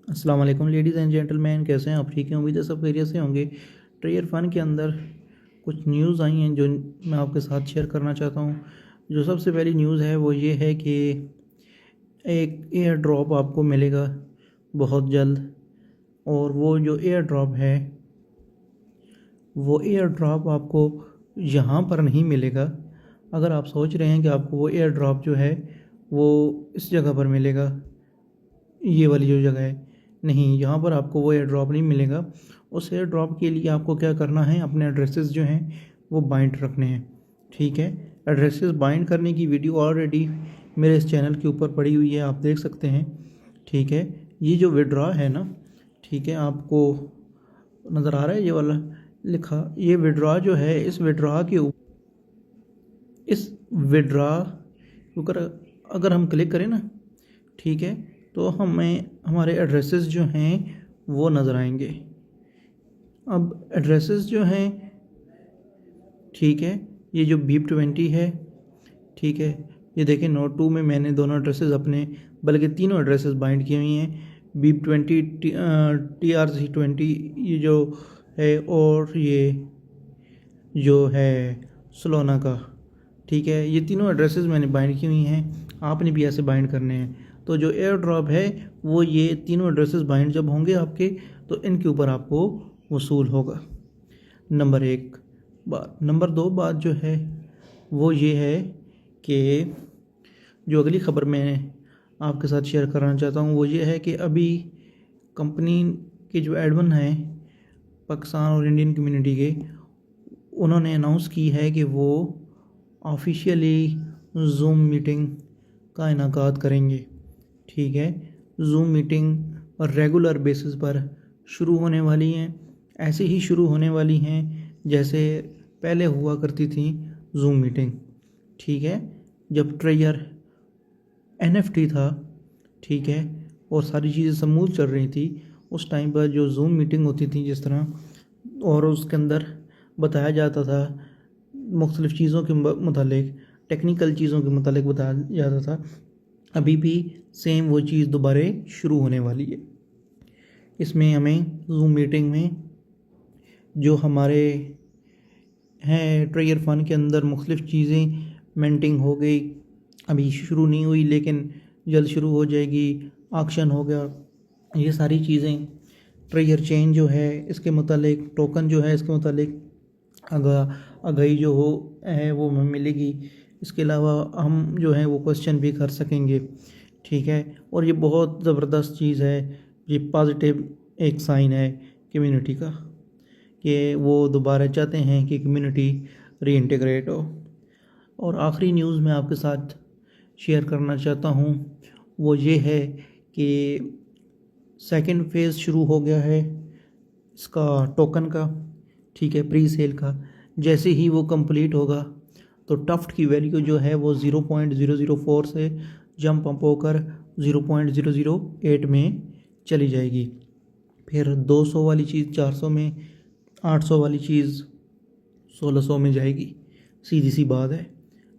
अस्सलाम वालेकुम ladies and gentleman, कैसे हैं आप? ठीक हैं, उम्मीद है सब खैरियत से होंगे। ट्रेयर फ़न के अंदर कुछ न्यूज़ आई हैं जो मैं आपके साथ शेयर करना चाहता हूं। जो सबसे पहली न्यूज़ है वो ये है कि एक एयर ड्रॉप आपको मिलेगा बहुत जल्द। और वो जो एयर ड्रॉप है वो एयर ड्रॉप आपको यहाँ पर नहीं मिलेगा। अगर आप सोच रहे हैं कि आपको वो एयर ड्रॉप जो है वो इस जगह पर मिलेगा, ये वाली जो जगह है, नहीं, यहाँ पर आपको वो एयर ड्रॉप नहीं मिलेगा। उस एयर ड्रॉप के लिए आपको क्या करना है, अपने एड्रेसेस जो हैं वो बाइंड रखने हैं। ठीक है, एड्रेसेस बाइंड करने की वीडियो ऑलरेडी मेरे इस चैनल के ऊपर पड़ी हुई है, आप देख सकते हैं। ठीक है, ये जो विड्रॉ है ना, ठीक है, आपको नज़र आ रहा है ये वाला लिखा, ये विड्रॉ जो है, इस विड्रॉ के ऊपर अगर हम क्लिक करें ना, ठीक है, तो हमें हमारे एड्रेसेस जो हैं वो नज़र आएंगे। अब एड्रेसेस जो हैं, ठीक है, ये जो BEEP20 है, ठीक है, ये देखें नोट 2 में मैंने दोनों एड्रेसेस अपने, बल्कि तीनों एड्रेसेस बाइंड किए हुई हैं। BEEP20, TRC20 ये जो है, और ये जो है सलोना का, ठीक है, ये तीनों एड्रेसेस मैंने बाइंड की हुई हैं। आपने भी ऐसे बाइंड करने हैं। तो जो एयर ड्रॉप है वो ये तीनों एड्रेसेस बाइंड जब होंगे आपके, तो इनके ऊपर आपको वसूल होगा। नंबर 1 बात। नंबर 2 बात जो है वो ये है कि जो अगली ख़बर मैं आपके साथ शेयर करना चाहता हूँ वो ये है कि अभी कंपनी के जो एडमिन हैं पाकिस्तान और इंडियन कम्युनिटी के, उन्होंने अनाउंस की है कि वो ऑफिशियली जूम मीटिंग का इनेकाद करेंगे। ठीक है, जूम मीटिंग रेगुलर बेसिस पर शुरू होने वाली हैं। ऐसे ही शुरू होने वाली हैं जैसे पहले हुआ करती थी जूम मीटिंग। ठीक है, जब ट्रेयर NFT था, ठीक है, और सारी चीज़ें स्मूथ चल रही थी, उस टाइम पर जो जूम मीटिंग होती थी जिस तरह, और उसके अंदर बताया जाता था मुख्तलिफ़ चीज़ों के मुतालिक, टेक्निकल चीज़ों के मुतालिक बताया जाता था, अभी भी सेम वो चीज़ दोबारा शुरू होने वाली है। इसमें हमें जूम मीटिंग में जो हमारे हैं ट्रेयर फ़न के अंदर मुख्तलिफ़ चीज़ें मेंटिंग हो गई, अभी शुरू नहीं हुई लेकिन जल्द शुरू हो जाएगी। ऑक्शन हो गया, ये सारी चीज़ें, ट्रेयर चेन जो है इसके मुतालिक, टोकन जो है इसके मुतालिक आगाही जो हो है वो हमें मिलेगी। इसके अलावा हम जो है वो क्वेश्चन भी कर सकेंगे। ठीक है, और ये बहुत ज़बरदस्त चीज़ है, ये पॉजिटिव एक साइन है कम्युनिटी का कि वो दोबारा चाहते हैं कि कम्युनिटी रीइंटीग्रेट हो। और आखिरी न्यूज़ मैं आपके साथ शेयर करना चाहता हूँ वो ये है कि सेकंड फेज़ शुरू हो गया है इसका टोकन का। ठीक है, प्री सेल का। जैसे ही वो कंप्लीट होगा तो टफ्ट की वैल्यू जो है वो 0.004 से जंप अप होकर 0.008 में चली जाएगी। फिर 200 वाली चीज़ 400 में, 800 वाली चीज़ 1600 में जाएगी। सीधी सी बात है।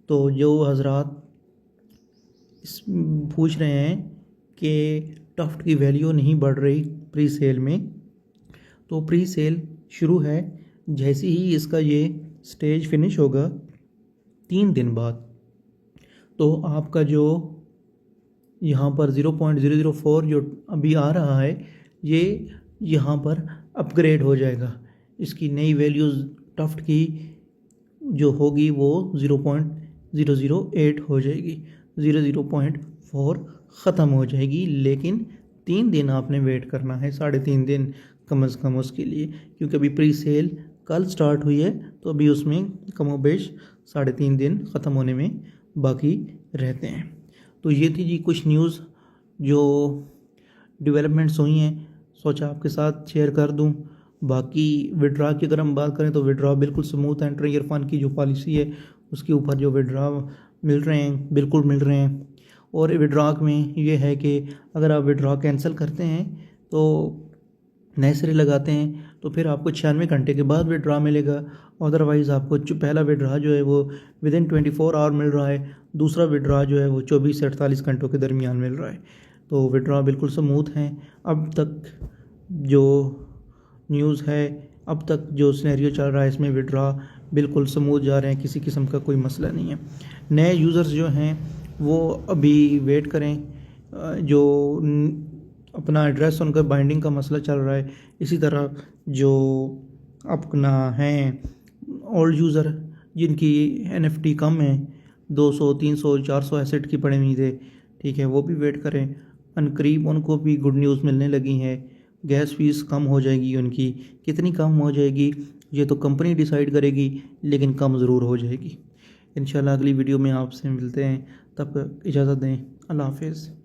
तो जो हजरात पूछ रहे हैं कि टफ्ट की वैल्यू नहीं बढ़ रही प्री सेल में, तो प्री सेल शुरू है। जैसे ही इसका ये स्टेज फिनिश होगा 3 दिन बाद, तो आपका जो यहाँ पर 0.004 जो अभी आ रहा है, ये यहाँ पर अपग्रेड हो जाएगा। इसकी नई वैल्यूज़ टफ्ट की जो होगी वो 0.008 हो जाएगी, 0.4 ख़त्म हो जाएगी। लेकिन 3 दिन आपने वेट करना है, 3.5 दिन कम अज़ कम उसके लिए, क्योंकि अभी प्री सेल कल स्टार्ट हुई है, तो अभी उसमें कमोबेश 3.5 दिन ख़त्म होने में बाकी रहते हैं। तो ये थी जी कुछ न्यूज़ जो डेवलपमेंट्स हुई हैं, सोचा आपके साथ शेयर कर दूं। बाकी विड्रा की अगर हम बात करें तो विड्रा बिल्कुल स्मूथ है। ट्रेयर फ़न की जो पॉलिसी है उसके ऊपर जो विड्रा मिल रहे हैं बिल्कुल मिल रहे हैं। और विड्रा में ये है कि अगर आप विड्रा कैंसिल करते हैं तो नए सिरे लगाते हैं तो फिर आपको 96 घंटे के बाद विड्रा मिलेगा। अदरवाइज़ आपको जो पहला विड्रा जो है वो विदिन 24 आवर मिल रहा है, दूसरा विड्रा जो है वो 24 से 48 घंटों के दरमियान मिल रहा है। तो विड्रॉ बिल्कुल स्मूथ हैं। अब तक जो न्यूज़ है, अब तक जो सिनेरियो चल रहा है, इसमें विड्रॉ बिल्कुल स्मूथ जा रहे हैं, किसी किस्म का कोई मसला नहीं है। नए यूज़र्स जो हैं वो अभी वेट करें, जो अपना एड्रेस उनका बाइंडिंग का मसला चल रहा है। इसी तरह जो अपना हैं ओल्ड यूज़र जिनकी NFT कम है, 200 300 400 एसेट की पड़ी हुई थे, ठीक है, वो भी वेट करें। अनकरीब उनको भी गुड न्यूज़ मिलने लगी है। गैस फीस कम हो जाएगी उनकी, कितनी कम हो जाएगी ये तो कंपनी डिसाइड करेगी, लेकिन कम ज़रूर हो जाएगी। इंशाल्लाह अगली वीडियो में आपसे मिलते हैं, तब इजाज़त दें। अल्लाह हाफ़िज़।